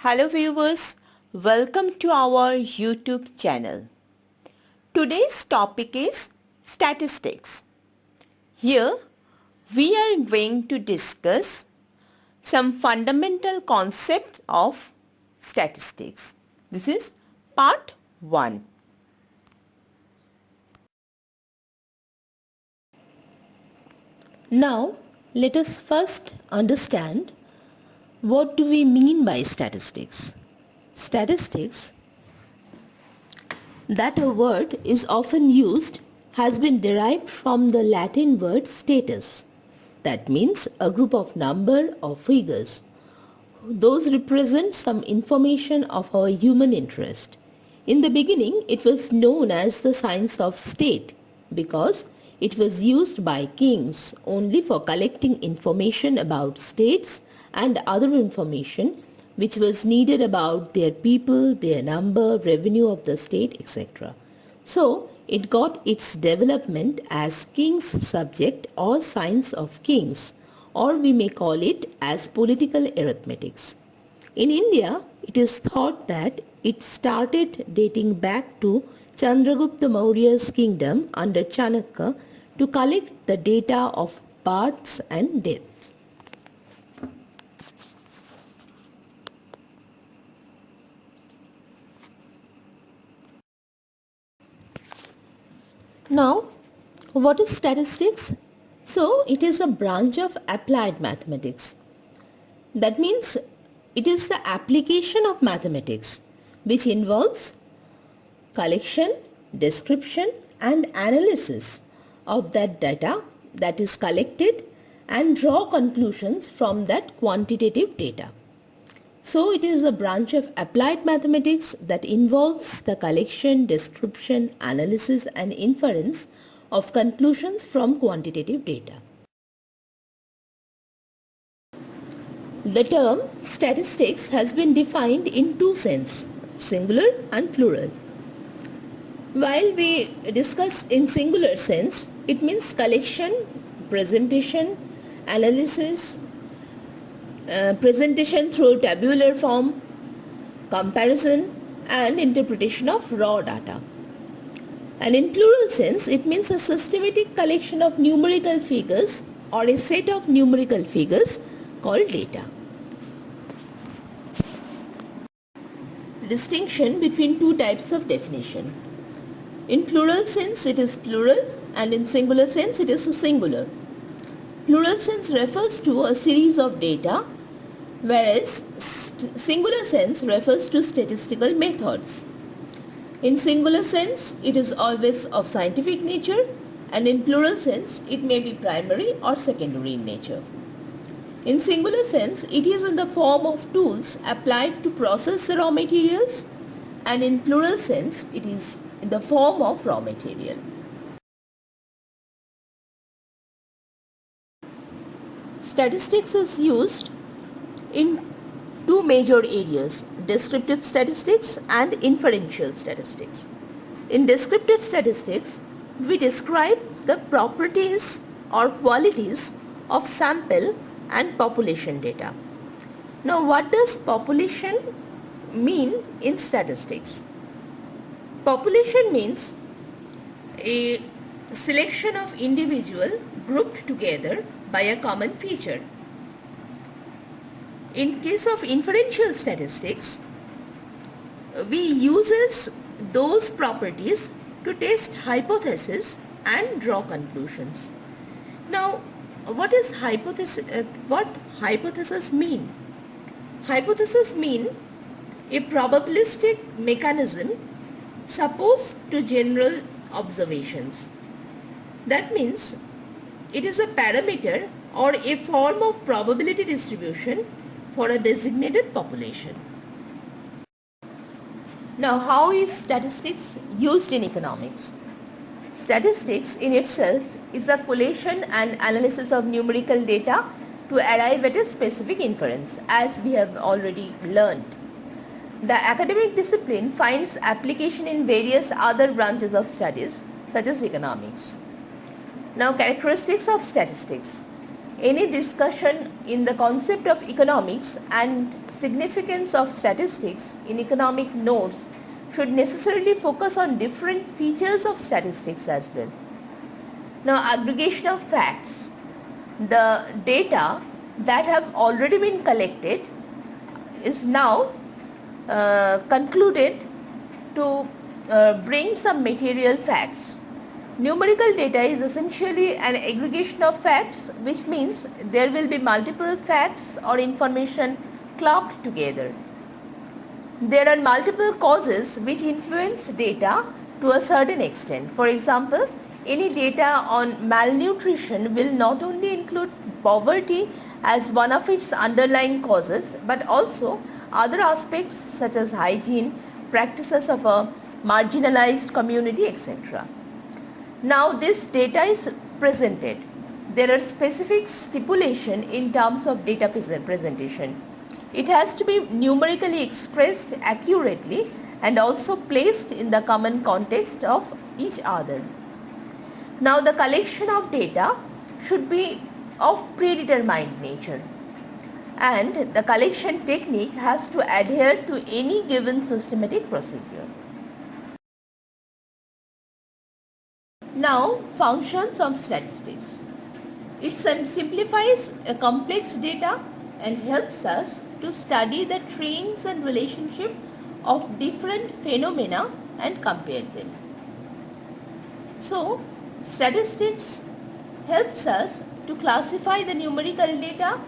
Hello viewers, welcome to our YouTube channel. Today's topic is statistics. Here we are going to discuss some fundamental concepts of statistics. This is part 1. Now, let us first understand what do we mean by statistics. Statistics, that a word is often used, has been derived from the Latin word status. That means a group of number or figures. Those represent some information of our human interest. In the beginning, it was known as the science of state because it was used by kings only for collecting information about states and other information which was needed about their people, their number, revenue of the state, etc. So, it got its development as king's subject or science of kings, or we may call it as political arithmetics. In India, it is thought that it started dating back to Chandragupta Maurya's kingdom under Chanakya to collect the data of births and deaths. Now, what is statistics? So, it is a branch of applied mathematics. That means it is the application of mathematics which involves collection, description and analysis of that data that is collected and draw conclusions from that quantitative data. So it is a branch of applied mathematics that involves the collection, description, analysis and inference of conclusions from quantitative data. The term statistics has been defined in two senses, singular and plural. While we discuss in singular sense, it means collection, presentation, analysis, presentation through tabular form, comparison and interpretation of raw data. And in plural sense, it means a systematic collection of numerical figures or a set of numerical figures called data. Distinction between two types of definition. In plural sense, it is plural, and in singular sense, it is singular. Plural sense refers to a series of data, whereas singular sense refers to statistical methods. In singular sense, it is always of scientific nature, and in plural sense, it may be primary or secondary in nature. In singular sense, it is in the form of tools applied to process the raw materials, and in plural sense, it is in the form of raw material. Statistics is used in two major areas, descriptive statistics and inferential statistics. In descriptive statistics, we describe the properties or qualities of sample and population data. Now, what does population mean in statistics? Population means a selection of individuals grouped together by a common feature. In case of inferential statistics, we uses those properties to test hypotheses and draw conclusions. Now, what is hypothesis? What hypothesis mean? Hypothesis mean a probabilistic mechanism supposed to general observations. That means it is a parameter or a form of probability distribution for a designated population. Now, how is statistics used in economics? Statistics in itself is the collation and analysis of numerical data to arrive at a specific inference, as we have already learned. The academic discipline finds application in various other branches of studies, such as economics. Now, characteristics of statistics. any discussion in the concept of economics and significance of statistics in economic notes should necessarily focus on different features of statistics as well. Now, aggregation of facts. The data that have already been collected is now concluded to bring some material facts. Numerical data is essentially an aggregation of facts, which means there will be multiple facts or information clubbed together. There are multiple causes which influence data to a certain extent. For example, any data on malnutrition will not only include poverty as one of its underlying causes, but also other aspects such as hygiene, practices of a marginalized community, etc. Now this data is presented. There are specific stipulation in terms of data presentation. It has to be numerically expressed accurately and also placed in the common context of each other. Now the collection of data should be of predetermined nature, and the collection technique has to adhere to any given systematic procedure. Now, functions of statistics. It simplifies a complex data and helps us to study the trends and relationship of different phenomena and compare them. So, statistics helps us to classify the numerical data.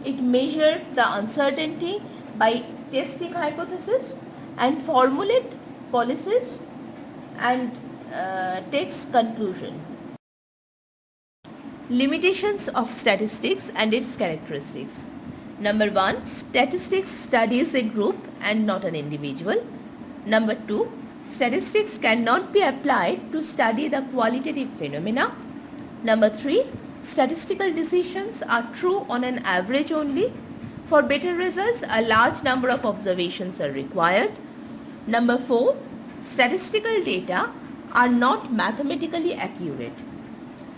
It measures the uncertainty by testing hypotheses and formulate policies and takes conclusion. Limitations of statistics and its characteristics. Number 1, statistics studies a group and not an individual. Number 2, statistics cannot be applied to study the qualitative phenomena. Number 3, statistical decisions are true on an average only. For better results, a large number of observations are required. Number 4, statistical data are not mathematically accurate.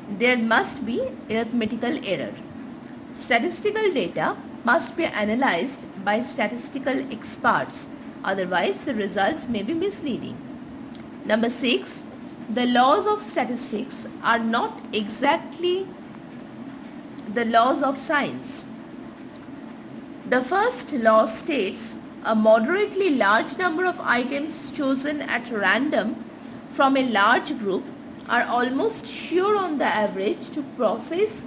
There must be arithmetical error. Statistical data must be analyzed by statistical experts, otherwise the results may be misleading. Number 6, the laws of statistics are not exactly the laws of science. The first law states a moderately large number of items chosen at random from a large group are almost sure on the average to possess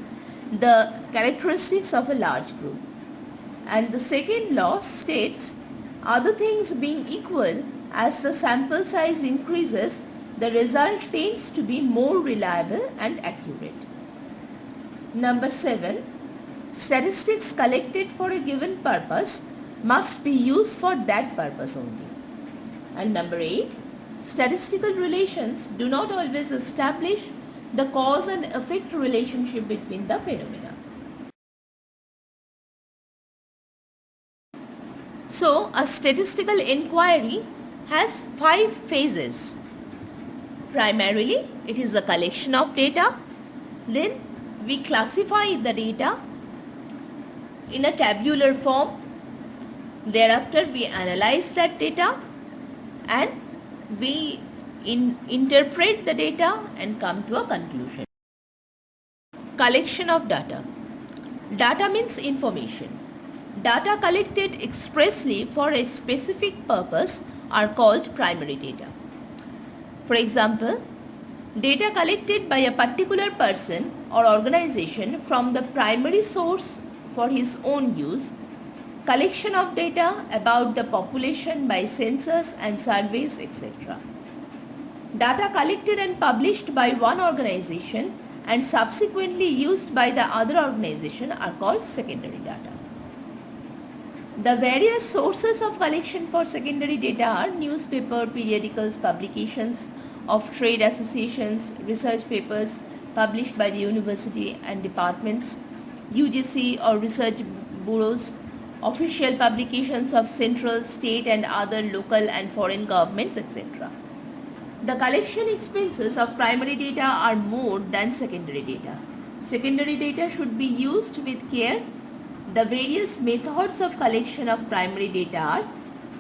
the characteristics of a large group. And the second law states, other things being equal, as the sample size increases, the result tends to be more reliable and accurate. Number 7, statistics collected for a given purpose must be used for that purpose only. And number 8, statistical relations do not always establish the cause and effect relationship between the phenomena. So, a statistical inquiry has 5 phases. Primarily, it is a collection of data. Then, we classify the data in a tabular form. Thereafter, we analyze that data and we interpret the data and come to a conclusion. Collection of data. Data means information. Data collected expressly for a specific purpose are called primary data. For example, data collected by a particular person or organization from the primary source for his own use, collection of data about the population by census and surveys, etc. Data collected and published by one organization and subsequently used by the other organization are called secondary data. The various sources of collection for secondary data are newspaper, periodicals, publications of trade associations, research papers published by the university and departments, UGC or research bureaus, official publications of central, state and other local and foreign governments, etc. The collection expenses of primary data are more than secondary data. Secondary data should be used with care. The various methods of collection of primary data are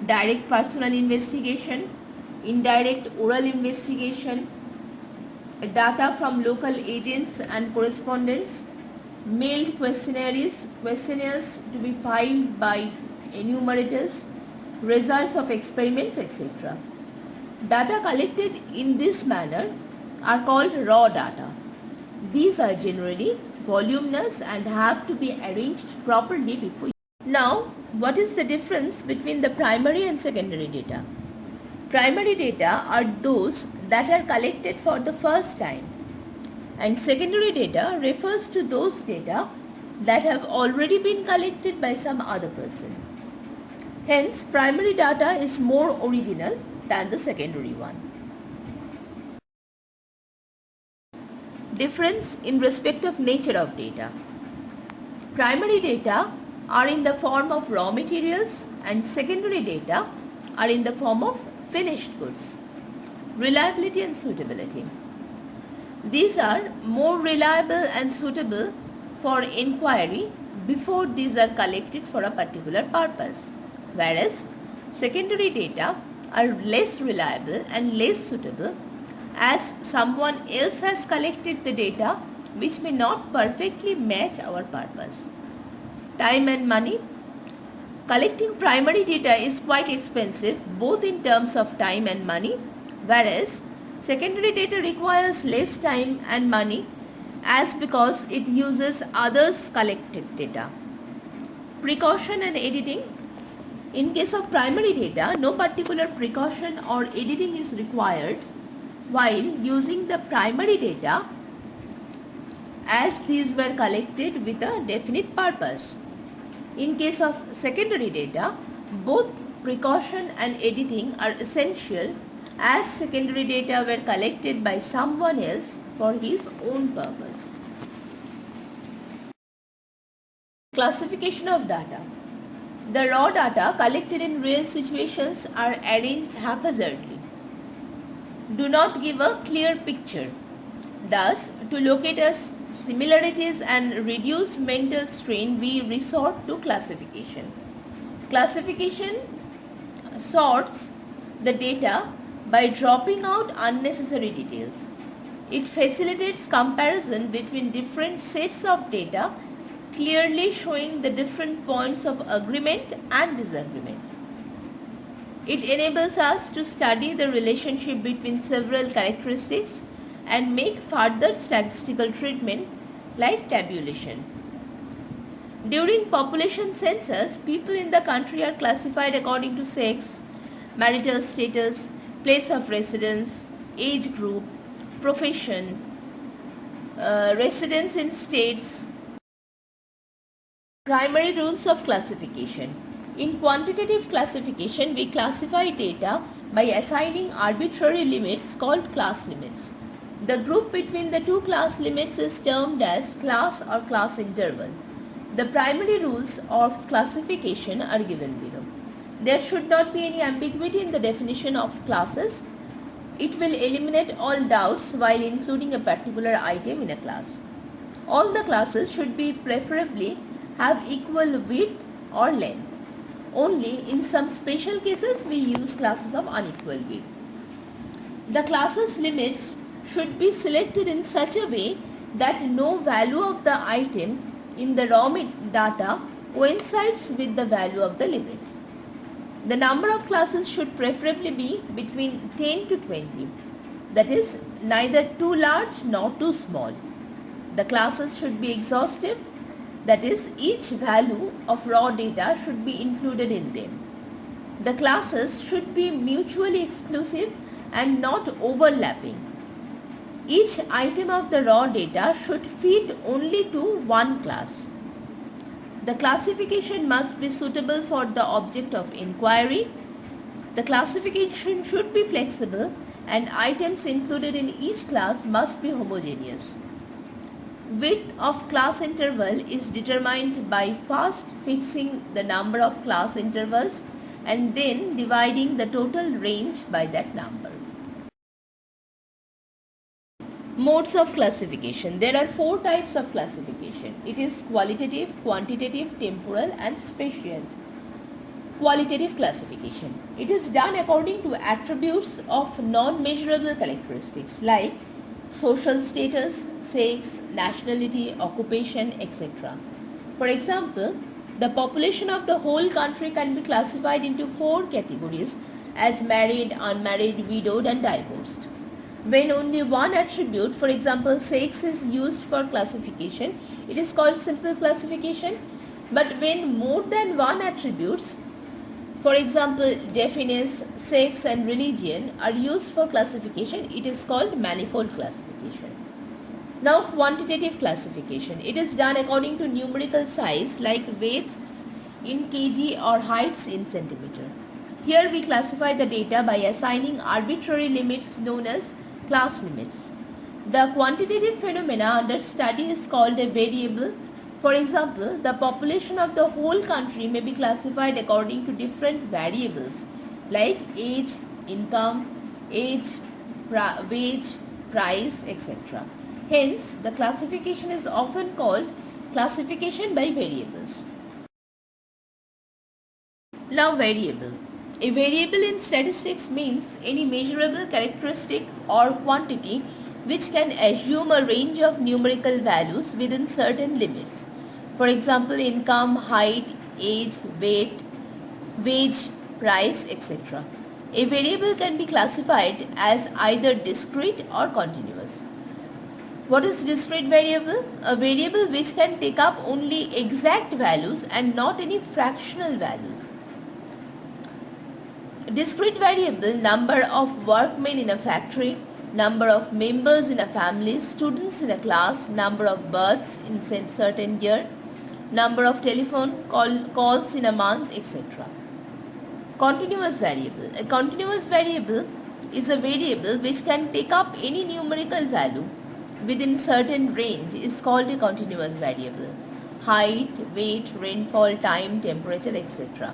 direct personal investigation, indirect oral investigation, data from local agents and correspondents, mailed questionnaires to be filed by enumerators, results of experiments, etc. Data collected in this manner are called raw data. These are generally voluminous and have to be arranged properly before. Now, what is the difference between the primary and secondary data? Primary data are those that are collected for the first time, and secondary data refers to those data that have already been collected by some other person. Hence, primary data is more original than the secondary one. Difference in respect of nature of data. Primary data are in the form of raw materials and secondary data are in the form of finished goods. Reliability and suitability. These are more reliable and suitable for inquiry before these are collected for a particular purpose, whereas secondary data are less reliable and less suitable as someone else has collected the data which may not perfectly match our purpose. Time and money. Collecting primary data is quite expensive both in terms of time and money, whereas secondary data requires less time and money as because it uses others' collected data. Precaution and editing. In case of primary data, no particular precaution or editing is required while using the primary data as these were collected with a definite purpose. In case of secondary data, both precaution and editing are essential as secondary data were collected by someone else for his own purpose. Classification of data. The raw data collected in real situations are arranged haphazardly, do not give a clear picture. Thus, to locate similarities and reduce mental strain, we resort to classification. Classification sorts the data by dropping out unnecessary details. It facilitates comparison between different sets of data, clearly showing the different points of agreement and disagreement. It enables us to study the relationship between several characteristics and make further statistical treatment like tabulation. During population census, people in the country are classified according to sex, marital status, place of residence, age group, profession, residence in states. Primary rules of classification. In quantitative classification, we classify data by assigning arbitrary limits called class limits. The group between the two class limits is termed as class or class interval. The primary rules of classification are given below. There should not be any ambiguity in the definition of classes. It will eliminate all doubts while including a particular item in a class. All the classes should be preferably have equal width or length. Only in some special cases we use classes of unequal width. The classes limits should be selected in such a way that no value of the item in the raw data coincides with the value of the limit. The number of classes should preferably be between 10 to 20. That is, neither too large nor too small. The classes should be exhaustive. That is, each value of raw data should be included in them. The classes should be mutually exclusive and not overlapping. Each item of the raw data should feed only to one class. The classification must be suitable for the object of inquiry. The classification should be flexible and items included in each class must be homogeneous. Width of class interval is determined by first fixing the number of class intervals and then dividing the total range by that number. Modes of classification. There are 4 types of classification. It is qualitative, quantitative, temporal and spatial. Qualitative classification. It is done according to attributes of non-measurable characteristics like social status, sex, nationality, occupation, etc. For example, the population of the whole country can be classified into 4 categories as married, unmarried, widowed and divorced. When only one attribute, for example sex, is used for classification, it is called simple classification. But when more than one attributes, for example deafness, sex and religion are used for classification, it is called manifold classification. Now quantitative classification. It is done according to numerical size like weights in kg or heights in centimeter. Here we classify the data by assigning arbitrary limits known as class limits. The quantitative phenomena under study is called a variable. For example, the population of the whole country may be classified according to different variables like age, income, wage, price, etc. Hence, the classification is often called classification by variables. Now variable. A variable in statistics means any measurable characteristic or quantity which can assume a range of numerical values within certain limits. For example, income, height, age, weight, wage, price, etc. A variable can be classified as either discrete or continuous. What is discrete variable? A variable which can take up only exact values and not any fractional values. Discrete variable: number of workmen in a factory, number of members in a family, students in a class, number of births in a certain year, number of telephone calls in a month, etc. Continuous variable. A continuous variable is a variable which can take up any numerical value within certain range is called a continuous variable. Height, weight, rainfall, time, temperature, etc.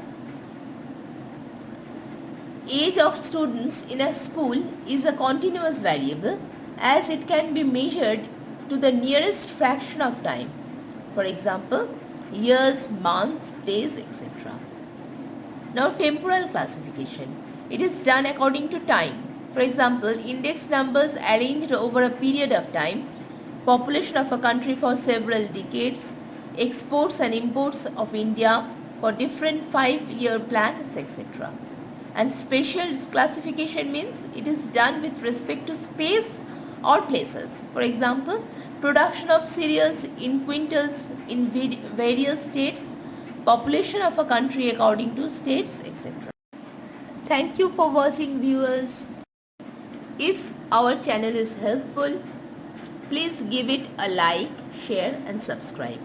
Age of students in a school is a continuous variable as it can be measured to the nearest fraction of time. For example, years, months, days, etc. Now temporal classification. It is done according to time. For example, index numbers arranged over a period of time, population of a country for several decades, exports and imports of India for different 5-year plans, etc. And spatial classification means it is done with respect to space or places. For example, production of cereals in quintals in various states, population of a country according to states, etc. Thank you for watching, viewers. If our channel is helpful, please give it a like, share and subscribe.